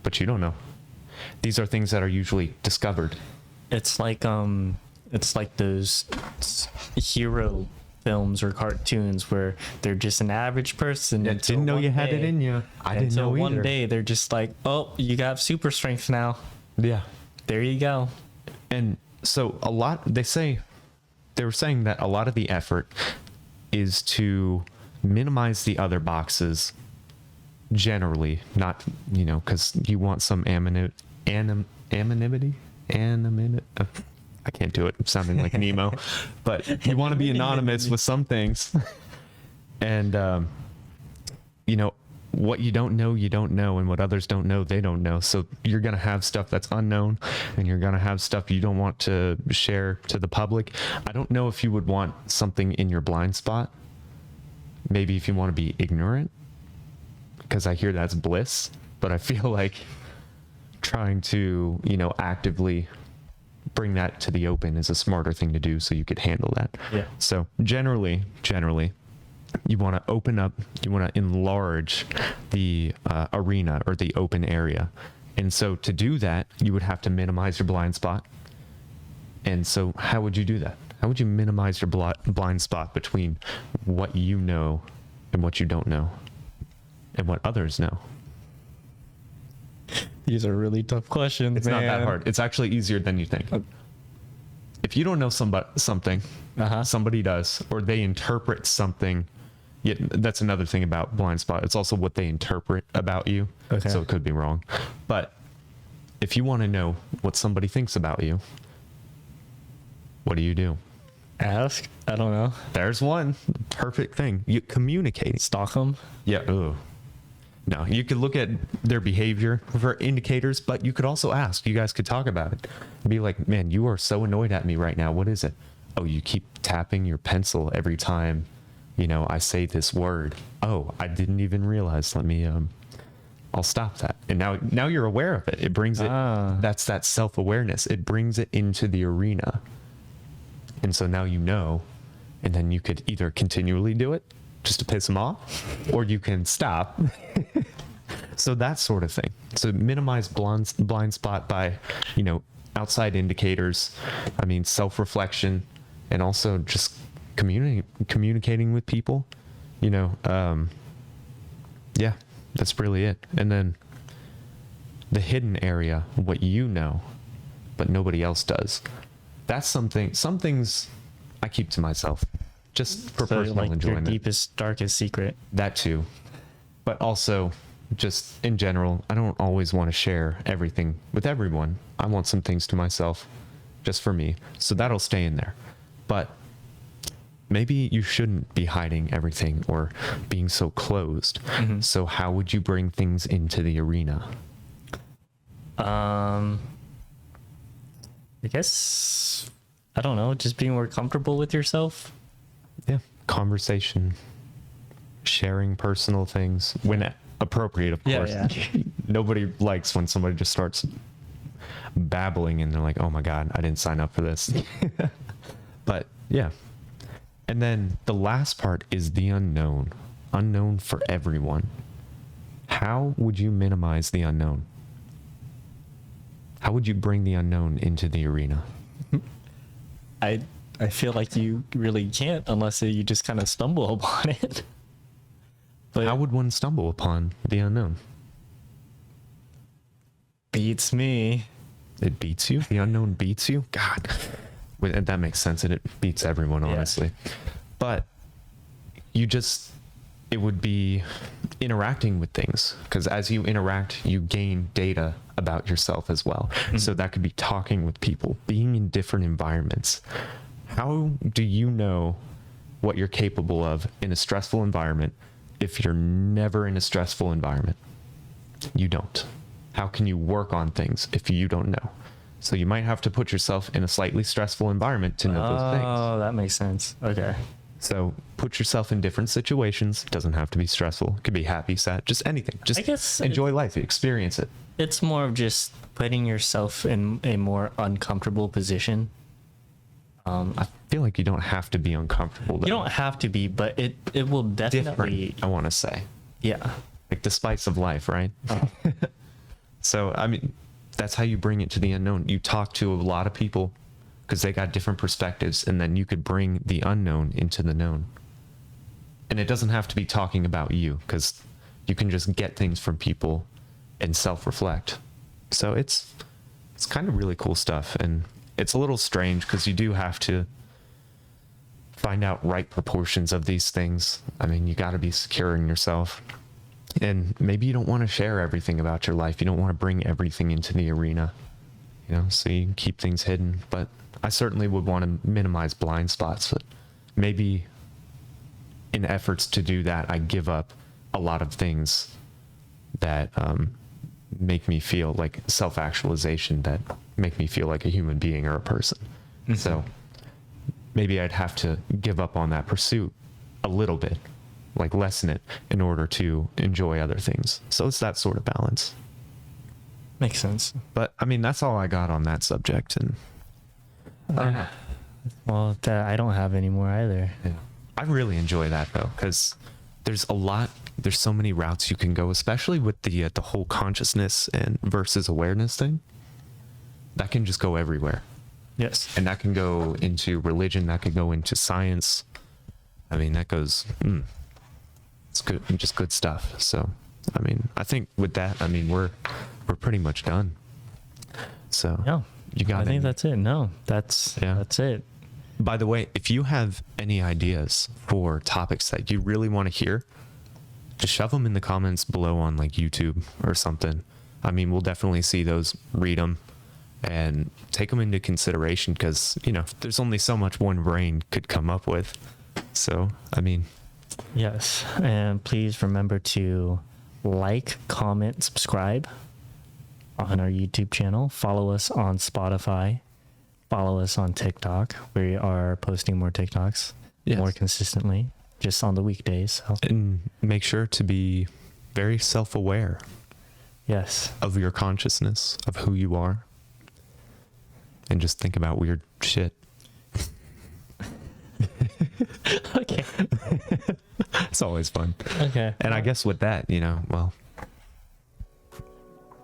but you don't know. These are things that are usually discovered. It's like those hero films or cartoons where they're just an average person. I didn't know you had it in you. I didn't know either. One day they're just like, oh, you got super strength now. Yeah. There you go. And so they were saying that a lot of the effort is to minimize the other boxes generally, not, because you want some anonymity. I can't do it. I'm sounding like an emo, but you want to be anonymous with some things. And, what you don't know, and what others don't know, they don't know. So you're going to have stuff that's unknown, and you're going to have stuff you don't want to share to the public. I don't know if you would want something in your blind spot. Maybe if you want to be ignorant, because I hear that's bliss, but I feel like trying to, actively bring that to the open is a smarter thing to do so you could handle that. Yeah. So generally, you want to open up, you want to enlarge the arena or the open area. And so to do that, you would have to minimize your blind spot. And so how would you do that? How would you minimize your blind spot between what you know and what you don't know and what others know? These are really tough questions. It's not that hard. It's actually easier than you think. If you don't know something, somebody does, or they interpret something. Yeah, that's another thing about blind spot. It's also what they interpret about you. Okay. So it could be wrong. But if you want to know what somebody thinks about you, what do? Ask? I don't know. There's one perfect thing. You communicate. Stalk them? Yeah. Ugh. No, you could look at their behavior for indicators, but you could also ask. You guys could talk about it. Be like, man, you are so annoyed at me right now. What is it? Oh, you keep tapping your pencil every time, I say this word. Oh, I didn't even realize. Let me I'll stop that. And now you're aware of it. It brings it, that's that self-awareness. It brings it into the arena. And so now you know, and then you could either continually do it just to piss them off, or you can stop. So that sort of thing. So minimize blind spot by, outside indicators. I mean, self-reflection, and also just communicating with people, yeah, that's really it. And then the hidden area, what you know, but nobody else does. That's some things I keep to myself, just for personal enjoyment. Your deepest, darkest secret. That too. But also, just in general, I don't always want to share everything with everyone. I want some things to myself, just for me. So that'll stay in there. But maybe you shouldn't be hiding everything or being so closed. Mm-hmm. So how would you bring things into the arena? I guess, I don't know, just being more comfortable with yourself. Yeah. Conversation, sharing personal things when appropriate, of course. Yeah. Nobody likes when somebody just starts babbling and they're like, oh my God, I didn't sign up for this. But yeah. And then the last part is the unknown for everyone. How would you minimize the unknown? How would you bring the unknown into the arena? I feel like you really can't unless you just kind of stumble upon it. But how would one stumble upon the unknown? Beats me. It beats you? The unknown beats you? God. That makes sense, and it beats everyone, honestly. Yeah. But it would be interacting with things, because as you interact, you gain data about yourself as well. Mm-hmm. So that could be talking with people, being in different environments. How do you know what you're capable of in a stressful environment if you're never in a stressful environment? You don't. How can you work on things if you don't know? So you might have to put yourself in a slightly stressful environment to know those things. Oh, that makes sense. Okay. So put yourself in different situations. It doesn't have to be stressful. It could be happy, sad, just anything. Just enjoy life, experience it. It's more of just putting yourself in a more uncomfortable position. I feel like you don't have to be uncomfortable, though. You don't have to be, but it will definitely... Different, I want to say. Yeah. Like the spice of life, right? So, I mean, that's how you bring it to the unknown. You talk to a lot of people because they got different perspectives, and then you could bring the unknown into the known. And it doesn't have to be talking about you, because you can just get things from people and self-reflect. So it's kind of really cool stuff, and it's a little strange because you do have to find out right proportions of these things. I mean, you got to be secure in yourself. And maybe you don't want to share everything about your life. You don't want to bring everything into the arena, so you can keep things hidden. But I certainly would want to minimize blind spots. But maybe in efforts to do that, I give up a lot of things that make me feel like self-actualization, that make me feel like a human being or a person. Mm-hmm. So maybe I'd have to give up on that pursuit a little bit, like lessen it in order to enjoy other things. So it's that sort of balance. Makes sense. But I mean, that's all I got on that subject. And well, I don't have any more either. Yeah. I really enjoy that though, because there's so many routes you can go, especially with the whole consciousness and versus awareness thing. That can just go everywhere. Yes. And that can go into religion, that could go into science. I mean, that goes, it's good, just good stuff. So, I mean, I think with that, I mean, we're pretty much done. So, yeah, you got I think that's it. No, that's it. By the way, if you have any ideas for topics that you really want to hear, just shove them in the comments below on like YouTube or something. I mean, we'll definitely see those, read them, and take them into consideration, because, there's only so much one brain could come up with. So, I mean. Yes. And please remember to like, comment, subscribe on our YouTube channel. Follow us on Spotify. Follow us on TikTok. We are posting more TikToks more consistently, just on the weekdays. So. And make sure to be very self-aware. Yes. of your consciousness of who you are, and just think about weird shit. Okay. It's always fun. Okay. And I guess with that, well, I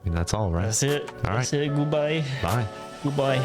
mean, that's all, right? That's it. All That's right. it. Goodbye. Bye. Goodbye.